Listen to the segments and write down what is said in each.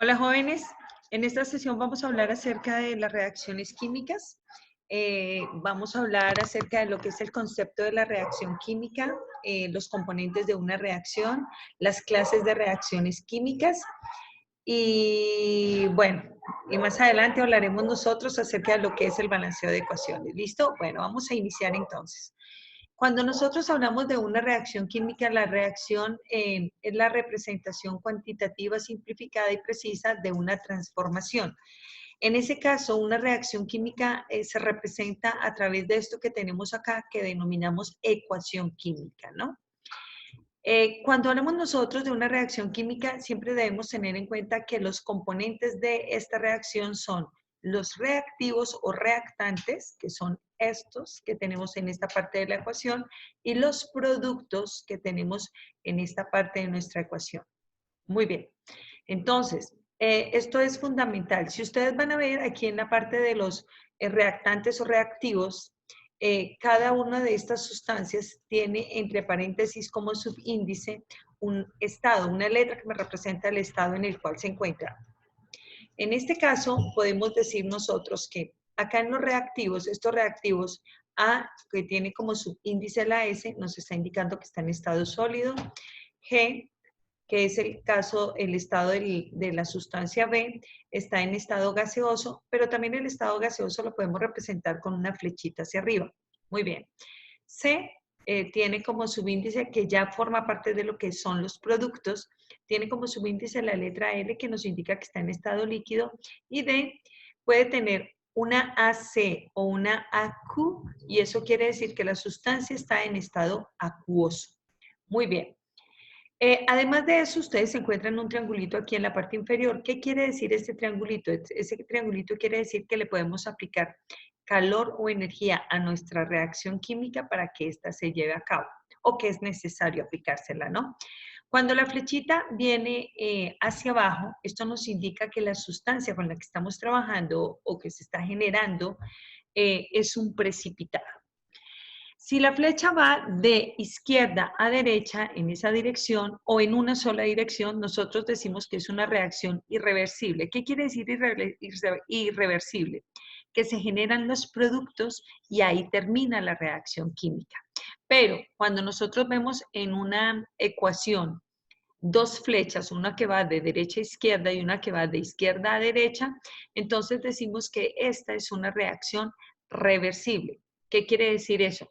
Hola jóvenes, en esta sesión vamos a hablar acerca de las reacciones químicas. Vamos a hablar acerca de lo que es el concepto de la reacción química, los componentes de una reacción, las clases de reacciones químicas y bueno, y más adelante hablaremos nosotros acerca de lo que es el balanceo de ecuaciones. ¿Listo? Bueno, vamos a iniciar entonces. Cuando nosotros hablamos de una reacción química, la reacción es la representación cuantitativa simplificada y precisa de una transformación. En ese caso, una reacción química se representa a través de esto que tenemos acá, que denominamos ecuación química, ¿no? Cuando hablamos nosotros de una reacción química, siempre debemos tener en cuenta que los componentes de esta reacción son los reactivos o reactantes, que son estos que tenemos en esta parte de la ecuación, y los productos que tenemos en esta parte de nuestra ecuación. Muy bien. Entonces, esto es fundamental. Si ustedes van a ver aquí en la parte de los reactantes o reactivos, cada una de estas sustancias tiene entre paréntesis como subíndice un estado, una letra que me representa el estado en el cual se encuentra. En este caso, podemos decir nosotros que acá en los reactivos, estos reactivos A, que tiene como subíndice la S, nos está indicando que está en estado sólido. G, que es el caso, el estado de la sustancia B, está en estado gaseoso, pero también el estado gaseoso lo podemos representar con una flechita hacia arriba. Muy bien. C tiene como subíndice, que ya forma parte de lo que son los productos, tiene como subíndice la letra L, que nos indica que está en estado líquido, y D puede tener una AC o una AQ, y eso quiere decir que la sustancia está en estado acuoso. Muy bien. Además de eso, ustedes se encuentran un triangulito aquí en la parte inferior. ¿Qué quiere decir este triangulito? Ese triangulito quiere decir que le podemos aplicar calor o energía a nuestra reacción química para que ésta se lleve a cabo, o que es necesario aplicársela, ¿no? Cuando la flechita viene hacia abajo, esto nos indica que la sustancia con la que estamos trabajando o que se está generando es un precipitado. Si la flecha va de izquierda a derecha en esa dirección o en una sola dirección, nosotros decimos que es una reacción irreversible. ¿Qué quiere decir irreversible? Que se generan los productos y ahí termina la reacción química. Pero cuando nosotros vemos en una ecuación dos flechas, una que va de derecha a izquierda y una que va de izquierda a derecha, entonces decimos que esta es una reacción reversible. ¿Qué quiere decir eso?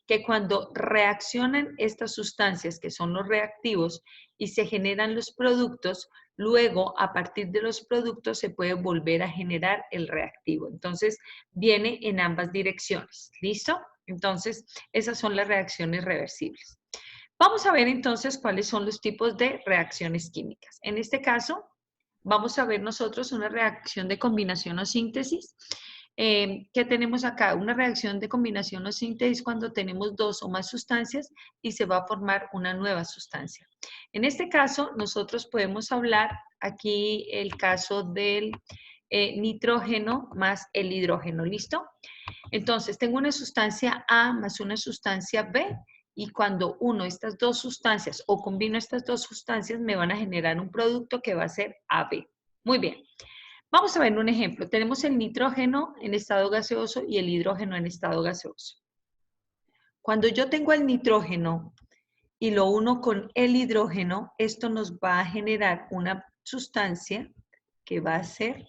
Que cuando reaccionan estas sustancias, que son los reactivos, y se generan los productos, luego a partir de los productos se puede volver a generar el reactivo. Entonces, viene en ambas direcciones. ¿Listo? Entonces, esas son las reacciones reversibles. Vamos a ver entonces cuáles son los tipos de reacciones químicas. En este caso, vamos a ver nosotros una reacción de combinación o síntesis. ¿Qué tenemos acá? Una reacción de combinación o síntesis cuando tenemos dos o más sustancias y se va a formar una nueva sustancia. En este caso, nosotros podemos hablar aquí el caso del nitrógeno más el hidrógeno, ¿listo? Entonces, tengo una sustancia A más una sustancia B, y cuando uno estas dos sustancias o combino estas dos sustancias me van a generar un producto que va a ser AB. Muy bien. Vamos a ver un ejemplo. Tenemos el nitrógeno en estado gaseoso y el hidrógeno en estado gaseoso. Cuando yo tengo el nitrógeno y lo uno con el hidrógeno, esto nos va a generar una sustancia que va a ser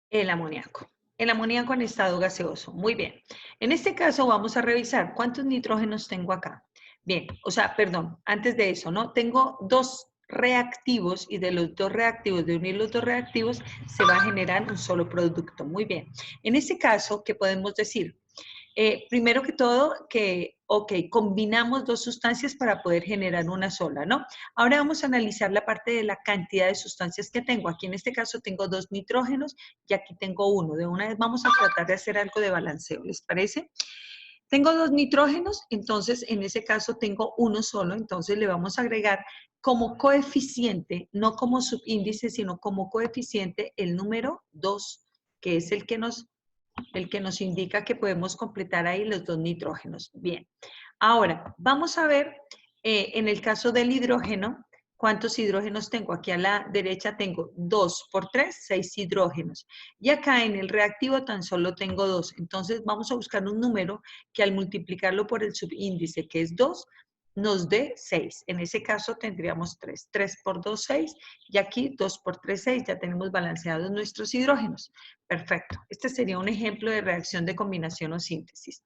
el amoníaco. El amoníaco en estado gaseoso. Muy bien. En este caso vamos a revisar cuántos nitrógenos tengo acá. Bien, o sea, perdón, antes de eso, ¿no? Tengo dos reactivos y de los dos reactivos, de unir los dos reactivos, se va a generar un solo producto. Muy bien. En este caso, ¿qué podemos decir? Primero que todo, combinamos dos sustancias para poder generar una sola, ¿no? Ahora vamos a analizar la parte de la cantidad de sustancias que tengo. Aquí en este caso tengo dos nitrógenos y aquí tengo uno. De una vez vamos a tratar de hacer algo de balanceo, ¿les parece? Tengo dos nitrógenos, entonces en ese caso tengo uno solo, entonces le vamos a agregar como coeficiente, no como subíndice, sino como coeficiente, el número 2, que es el que nos indica que podemos completar ahí los dos nitrógenos. Bien, ahora vamos a ver en el caso del hidrógeno, ¿Cuántos hidrógenos tengo? Aquí a la derecha tengo 2 por 3, 6 hidrógenos. Y acá en el reactivo tan solo tengo 2. Entonces vamos a buscar un número que al multiplicarlo por el subíndice, que es 2, nos dé 6. En ese caso tendríamos 3. 3 por 2, 6. Y aquí 2 por 3, 6. Ya tenemos balanceados nuestros hidrógenos. Perfecto. Este sería un ejemplo de reacción de combinación o síntesis.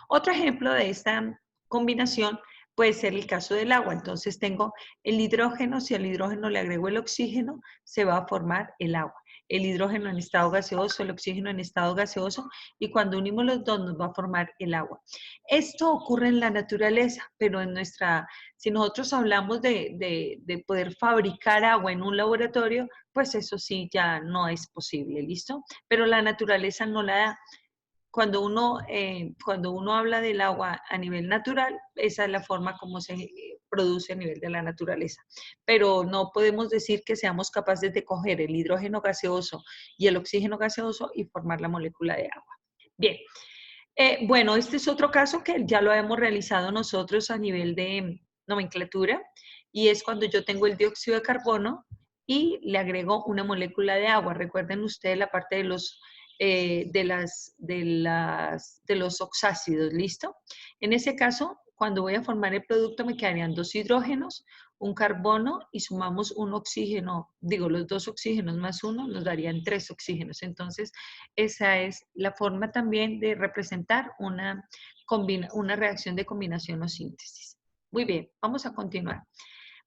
Otro ejemplo de esta combinación puede ser el caso del agua. Entonces tengo el hidrógeno, si al hidrógeno le agrego el oxígeno, se va a formar el agua. El hidrógeno en estado gaseoso, el oxígeno en estado gaseoso, y cuando unimos los dos nos va a formar el agua. Esto ocurre en la naturaleza, pero si nosotros hablamos de poder fabricar agua en un laboratorio, pues eso sí ya no es posible, ¿listo? Pero la naturaleza no la da. Cuando uno habla del agua a nivel natural, esa es la forma como se produce a nivel de la naturaleza. Pero no podemos decir que seamos capaces de coger el hidrógeno gaseoso y el oxígeno gaseoso y formar la molécula de agua. Bien, bueno, este es otro caso que ya lo hemos realizado nosotros a nivel de nomenclatura, y es cuando yo tengo el dióxido de carbono y le agrego una molécula de agua. Recuerden ustedes la parte de los oxácidos, ¿listo? En ese caso, cuando voy a formar el producto me quedarían 2 hidrógenos, un carbono y sumamos un oxígeno, digo, los 2 oxígenos más 1 nos darían 3 oxígenos. Entonces, esa es la forma también de representar una reacción de combinación o síntesis. Muy bien, vamos a continuar.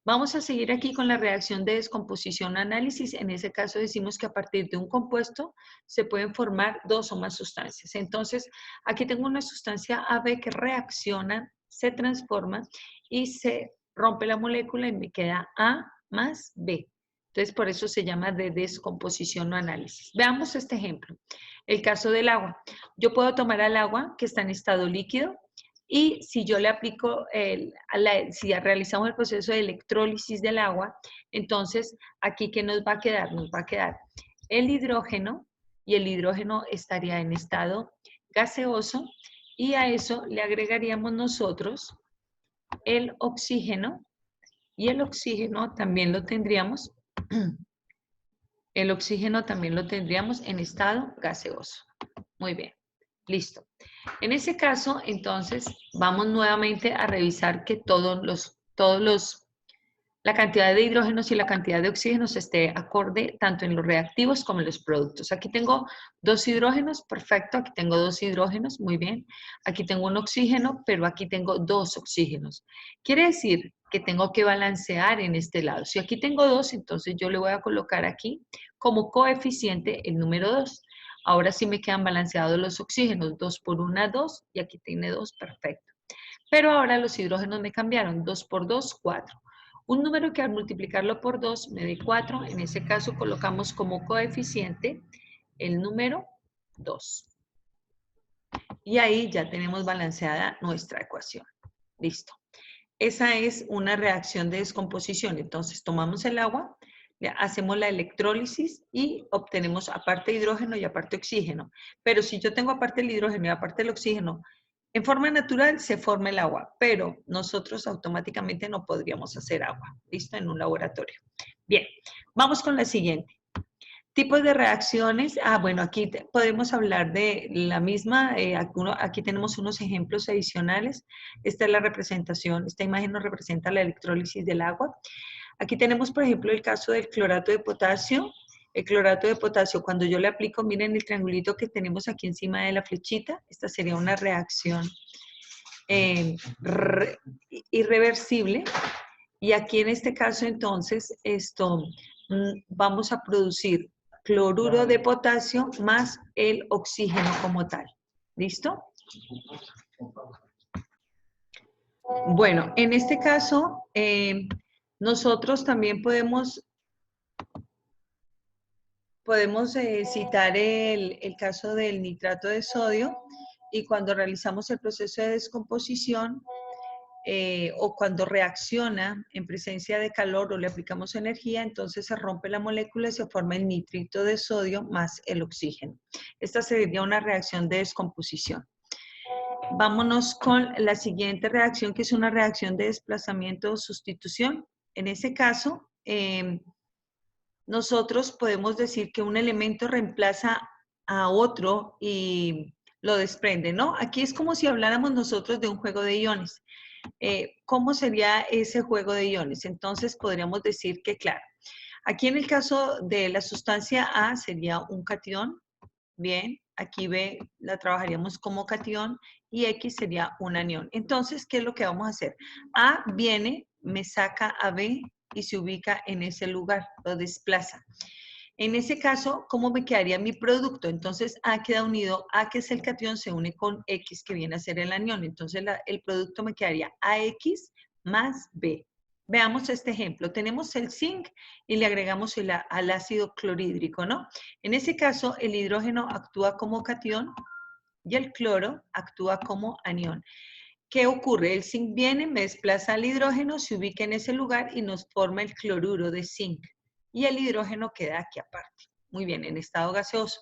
Vamos a seguir aquí con la reacción de descomposición-análisis. En ese caso decimos que a partir de un compuesto se pueden formar 2 o más sustancias. Entonces, aquí tengo una sustancia AB que reacciona, se transforma y se rompe la molécula y me queda A más B. Entonces, por eso se llama de descomposición o análisis. Veamos este ejemplo. El caso del agua. Yo puedo tomar al agua que está en estado líquido, y si yo le aplico, si realizamos el proceso de electrólisis del agua, entonces aquí ¿qué nos va a quedar? Nos va a quedar el hidrógeno, y el hidrógeno estaría en estado gaseoso, y a eso le agregaríamos nosotros el oxígeno, y el oxígeno también lo tendríamos, en estado gaseoso. Muy bien, listo. En ese caso, entonces, vamos nuevamente a revisar que la cantidad de hidrógenos y la cantidad de oxígenos esté acorde tanto en los reactivos como en los productos. Aquí tengo 2 hidrógenos, perfecto, aquí tengo 2 hidrógenos, muy bien. Aquí tengo un oxígeno, pero aquí tengo 2 oxígenos. Quiere decir que tengo que balancear en este lado. Si aquí tengo 2, entonces yo le voy a colocar aquí como coeficiente el número 2. Ahora sí me quedan balanceados los oxígenos, 2 por 1, 2, y aquí tiene 2, perfecto. Pero ahora los hidrógenos me cambiaron, 2 por 2, 4. Un número que al multiplicarlo por 2 me dé 4, en ese caso colocamos como coeficiente el número 2. Y ahí ya tenemos balanceada nuestra ecuación. Listo. Esa es una reacción de descomposición. Entonces tomamos el agua, hacemos la electrólisis y obtenemos aparte hidrógeno y aparte oxígeno. Pero si yo tengo aparte el hidrógeno y aparte el oxígeno, en forma natural se forma el agua, pero nosotros automáticamente no podríamos hacer agua, ¿listo? En un laboratorio. Bien, vamos con la siguiente. Tipos de reacciones. Bueno, aquí podemos hablar de la misma. Aquí tenemos unos ejemplos adicionales. Esta es la representación, esta imagen nos representa la electrólisis del agua. Aquí tenemos, por ejemplo, el caso del clorato de potasio. El clorato de potasio, cuando yo le aplico, miren el triangulito que tenemos aquí encima de la flechita, esta sería una reacción irreversible. Y aquí en este caso, entonces, vamos a producir cloruro de potasio más el oxígeno como tal. ¿Listo? Bueno, en este caso, nosotros también podemos citar el caso del nitrato de sodio, y cuando realizamos el proceso de descomposición o cuando reacciona en presencia de calor o le aplicamos energía, entonces se rompe la molécula y se forma el nitrito de sodio más el oxígeno. Esta sería una reacción de descomposición. Vámonos con la siguiente reacción, que es una reacción de desplazamiento o sustitución. En ese caso, nosotros podemos decir que un elemento reemplaza a otro y lo desprende, ¿no? Aquí es como si habláramos nosotros de un juego de iones. ¿Cómo sería ese juego de iones? Entonces podríamos decir que, claro, aquí en el caso de la sustancia A sería un catión, bien, aquí B la trabajaríamos como catión y X sería un anión. Entonces, ¿qué es lo que vamos a hacer? A viene, me saca a B y se ubica en ese lugar, lo desplaza. En ese caso, ¿cómo me quedaría mi producto? Entonces, A queda unido, A que es el catión, se une con X que viene a ser el anión. Entonces, el producto me quedaría AX más B. Veamos este ejemplo. Tenemos el zinc y le agregamos al ácido clorhídrico, ¿no? En ese caso, el hidrógeno actúa como catión y el cloro actúa como anión. ¿Qué ocurre? El zinc viene, me desplaza al hidrógeno, se ubica en ese lugar y nos forma el cloruro de zinc. Y el hidrógeno queda aquí aparte. Muy bien, en estado gaseoso.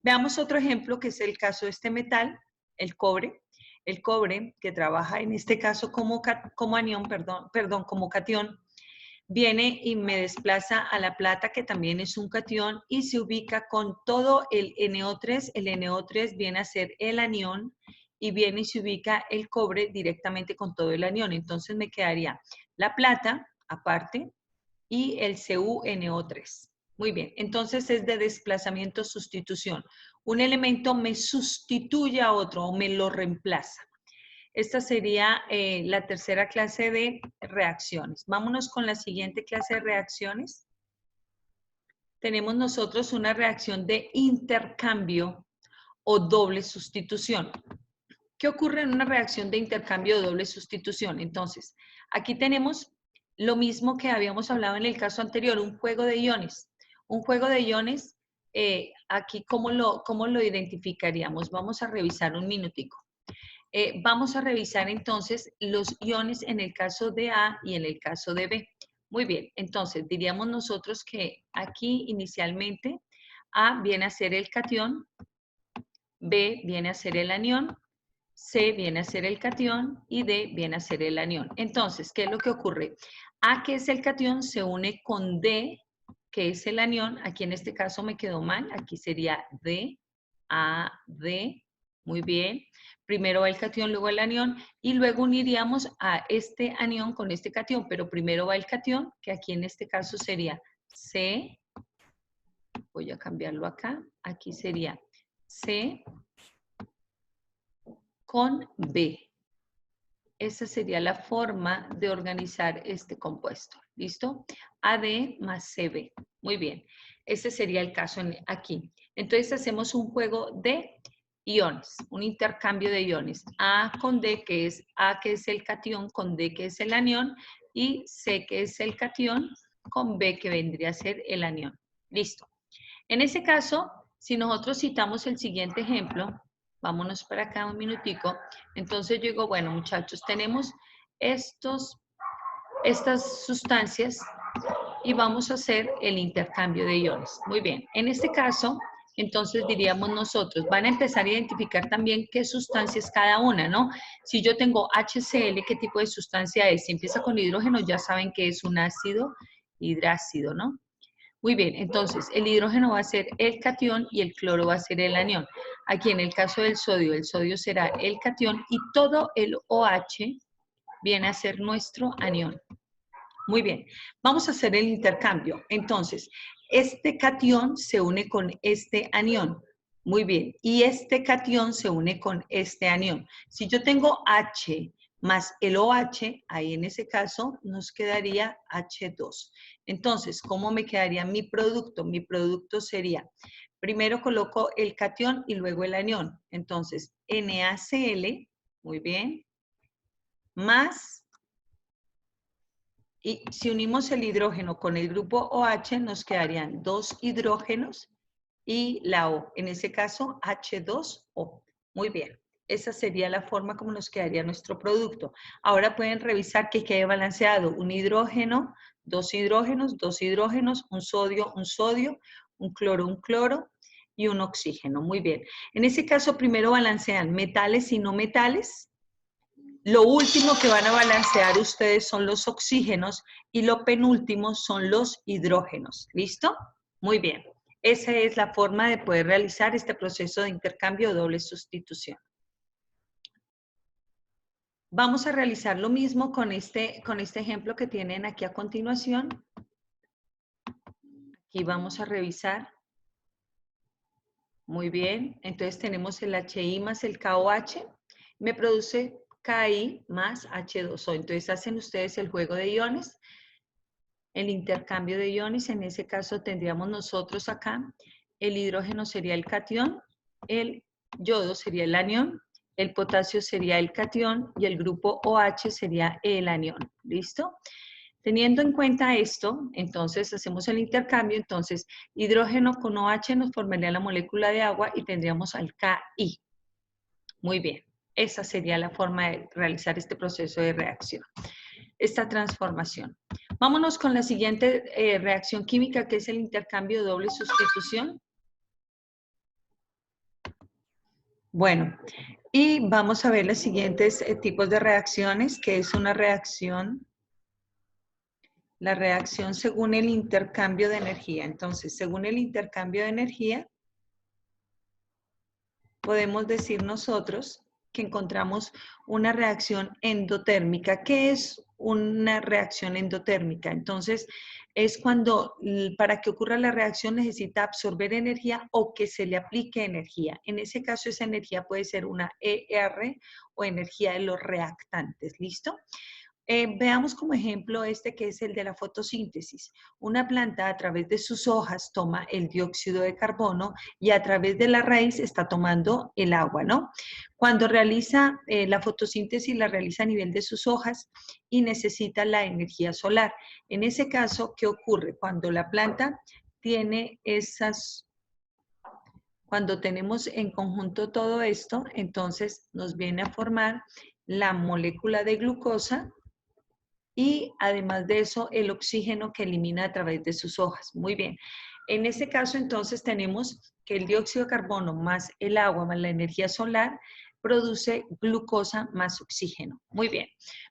Veamos otro ejemplo que es el caso de este metal, el cobre. El cobre, que trabaja en este caso como anión, como catión, viene y me desplaza a la plata, que también es un catión, y se ubica con todo el NO3. El NO3 viene a ser el anión, y viene y se ubica el cobre directamente con todo el anión. Entonces me quedaría la plata, aparte, y el CuNO3. Muy bien, entonces es de desplazamiento sustitución. Un elemento me sustituye a otro o me lo reemplaza. Esta sería la tercera clase de reacciones. Vámonos con la siguiente clase de reacciones. Tenemos nosotros una reacción de intercambio o doble sustitución. ¿Qué ocurre en una reacción de intercambio o doble sustitución? Entonces, aquí tenemos lo mismo que habíamos hablado en el caso anterior, un juego de iones. Un juego de iones, aquí, ¿cómo lo identificaríamos? Vamos a revisar un minutico. Vamos a revisar entonces los iones en el caso de A y en el caso de B. Muy bien, entonces diríamos nosotros que aquí inicialmente A viene a ser el catión, B viene a ser el anión, C viene a ser el catión y D viene a ser el anión. Entonces, ¿qué es lo que ocurre? A, que es el catión, se une con D, que es el anión. Aquí en este caso me quedó mal. Aquí sería D, A, D. Muy bien. Primero va el catión, luego el anión. Y luego uniríamos a este anión con este catión. Pero primero va el catión, que aquí en este caso sería C. Voy a cambiarlo acá. Aquí sería C con B. Esa sería la forma de organizar este compuesto. ¿Listo? AD más CB. Muy bien. Ese sería el caso aquí. Entonces hacemos un juego de iones, un intercambio de iones. A con D, que es A, que es el catión, con D, que es el anión, y C, que es el catión, con B, que vendría a ser el anión. Listo. En ese caso, si nosotros citamos el siguiente ejemplo, vámonos para acá un minutico. Entonces yo digo, bueno, muchachos, tenemos estas sustancias y vamos a hacer el intercambio de iones. Muy bien. En este caso, entonces diríamos nosotros, van a empezar a identificar también qué sustancia es cada una, ¿no? Si yo tengo HCl, ¿qué tipo de sustancia es? Si empieza con hidrógeno, ya saben que es un ácido hidrácido, ¿no? Muy bien, entonces el hidrógeno va a ser el catión y el cloro va a ser el anión. Aquí en el caso del sodio, el sodio será el catión y todo el OH viene a ser nuestro anión. Muy bien, vamos a hacer el intercambio. Entonces, este catión se une con este anión. Muy bien, y este catión se une con este anión. Si yo tengo H más el OH, ahí en ese caso nos quedaría H2. Entonces, ¿cómo me quedaría mi producto? Mi producto sería, primero coloco el catión y luego el anión. Entonces, NaCl, muy bien, más, y si unimos el hidrógeno con el grupo OH, nos quedarían 2 hidrógenos y la O, en ese caso H2O. Muy bien, esa sería la forma como nos quedaría nuestro producto. Ahora pueden revisar que quede balanceado: un hidrógeno, dos hidrógenos, un sodio, un cloro y un oxígeno. Muy bien. En ese caso primero balancean metales y no metales. Lo último que van a balancear ustedes son los oxígenos y lo penúltimo son los hidrógenos. ¿Listo? Muy bien. Esa es la forma de poder realizar este proceso de intercambio o doble sustitución. Vamos a realizar lo mismo con este ejemplo que tienen aquí a continuación. Aquí vamos a revisar. Muy bien. Entonces tenemos el HI más el KOH. Me produce KI más H2O. Entonces hacen ustedes el juego de iones. El intercambio de iones, en ese caso tendríamos nosotros acá, el hidrógeno sería el catión, el yodo sería el anión, el potasio sería el catión y el grupo OH sería el anión. ¿Listo? Teniendo en cuenta esto, entonces hacemos el intercambio, entonces hidrógeno con OH nos formaría la molécula de agua y tendríamos al KI. Muy bien, esa sería la forma de realizar este proceso de reacción, esta transformación. Vámonos con la siguiente reacción química, que es el intercambio de doble sustitución. Bueno, y vamos a ver los siguientes tipos de reacciones, que es una reacción, la reacción según el intercambio de energía. Entonces, según el intercambio de energía, podemos decir nosotros que encontramos una reacción endotérmica. ¿Qué es una reacción endotérmica? Entonces, es cuando para que ocurra la reacción necesita absorber energía o que se le aplique energía. En ese caso, esa energía puede ser una ER o energía de los reactantes. ¿Listo? Veamos como ejemplo este que es el de la fotosíntesis. Una planta a través de sus hojas toma el dióxido de carbono y a través de la raíz está tomando el agua, ¿no? Cuando realiza la fotosíntesis, la realiza a nivel de sus hojas y necesita la energía solar. En ese caso, ¿qué ocurre? Cuando la planta tiene cuando tenemos en conjunto todo esto, entonces nos viene a formar la molécula de glucosa y además de eso el oxígeno que elimina a través de sus hojas. Muy bien. En este caso entonces tenemos que el dióxido de carbono más el agua más la energía solar produce glucosa más oxígeno. Muy bien.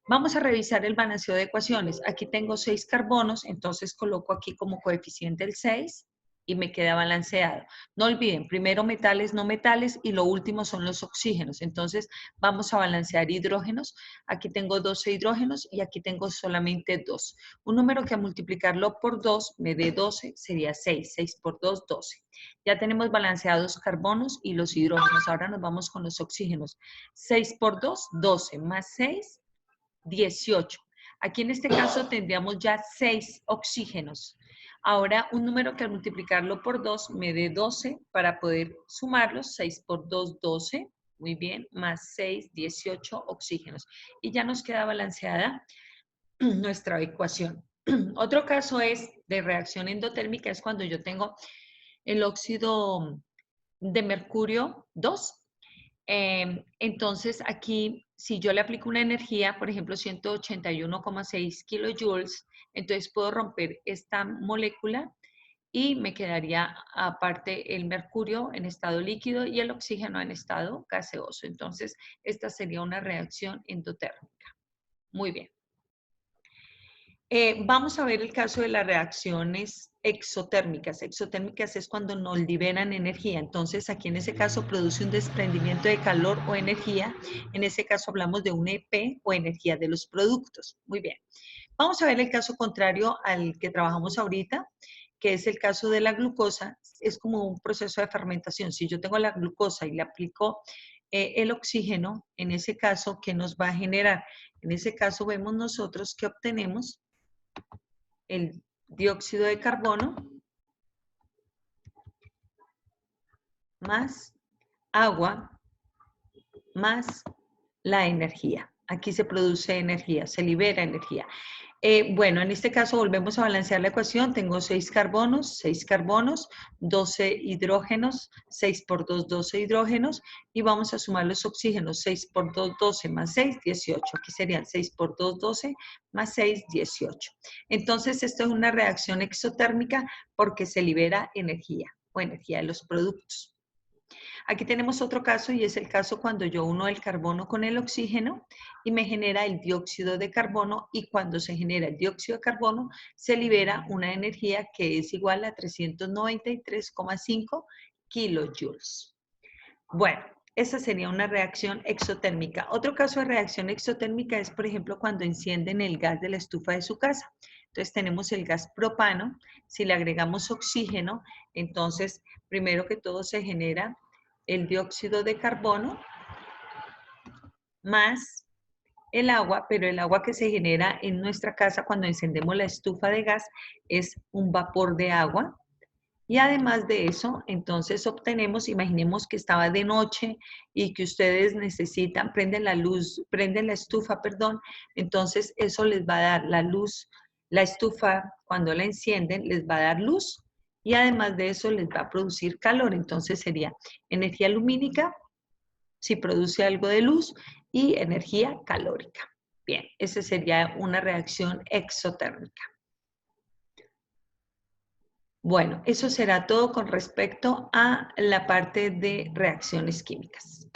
Vamos a revisar el balanceo de ecuaciones. Aquí tengo 6 carbonos, entonces coloco aquí como coeficiente el 6 y me queda balanceado. No olviden, primero metales, no metales y lo último son los oxígenos. Entonces vamos a balancear hidrógenos. Aquí tengo 12 hidrógenos y aquí tengo solamente 2. Un número que a multiplicarlo por 2 me dé 12 sería 6. 6 por 2, 12. Ya tenemos balanceados carbonos y los hidrógenos. Ahora nos vamos con los oxígenos. 6 por 2, 12 más 6, 18. Aquí en este caso tendríamos ya 6 oxígenos. Ahora un número que al multiplicarlo por 2 me dé 12 para poder sumarlos. 6 por 2, 12. Muy bien, más 6, 18 oxígenos. Y ya nos queda balanceada nuestra ecuación. Otro caso es de reacción endotérmica, es cuando yo tengo el óxido de mercurio 2. Entonces aquí, si yo le aplico una energía, por ejemplo, 181,6 kilojoules, entonces puedo romper esta molécula y me quedaría aparte el mercurio en estado líquido y el oxígeno en estado gaseoso. Entonces, esta sería una reacción endotérmica. Muy bien. Vamos a ver el caso de las reacciones exotérmicas. Exotérmicas es cuando nos liberan energía. Entonces, aquí en ese caso produce un desprendimiento de calor o energía. En ese caso hablamos de un EP o energía de los productos. Muy bien. Vamos a ver el caso contrario al que trabajamos ahorita, que es el caso de la glucosa. Es como un proceso de fermentación. Si yo tengo la glucosa y le aplico el oxígeno, en ese caso, ¿qué nos va a generar? En ese caso vemos nosotros que obtenemos el dióxido de carbono más agua más la energía. Aquí se produce energía, se libera energía. Bueno, en este caso volvemos a balancear la ecuación. Tengo 6 carbonos, 12 hidrógenos, 6 por 2, 12 hidrógenos. Y vamos a sumar los oxígenos. 6 por 2, 12 más 6, 18. Aquí serían 6 por 2, 12 más 6, 18. Entonces, esto es una reacción exotérmica porque se libera energía o energía de los productos. Aquí tenemos otro caso y es el caso cuando yo uno el carbono con el oxígeno y me genera el dióxido de carbono, y cuando se genera el dióxido de carbono se libera una energía que es igual a 393,5 kilojoules. Bueno, esa sería una reacción exotérmica. Otro caso de reacción exotérmica es, por ejemplo, cuando encienden el gas de la estufa de su casa. Entonces tenemos el gas propano. Si le agregamos oxígeno, entonces primero que todo se genera el dióxido de carbono más el agua, pero el agua que se genera en nuestra casa cuando encendemos la estufa de gas es un vapor de agua. Y además de eso, entonces obtenemos, imaginemos que estaba de noche y que ustedes necesitan, prenden la luz, prenden la estufa, perdón, entonces eso les va a dar la luz, la estufa cuando la encienden les va a dar luz y además de eso les va a producir calor, entonces sería energía lumínica si produce algo de luz y energía calórica. Bien, esa sería una reacción exotérmica. Bueno, eso será todo con respecto a la parte de reacciones químicas.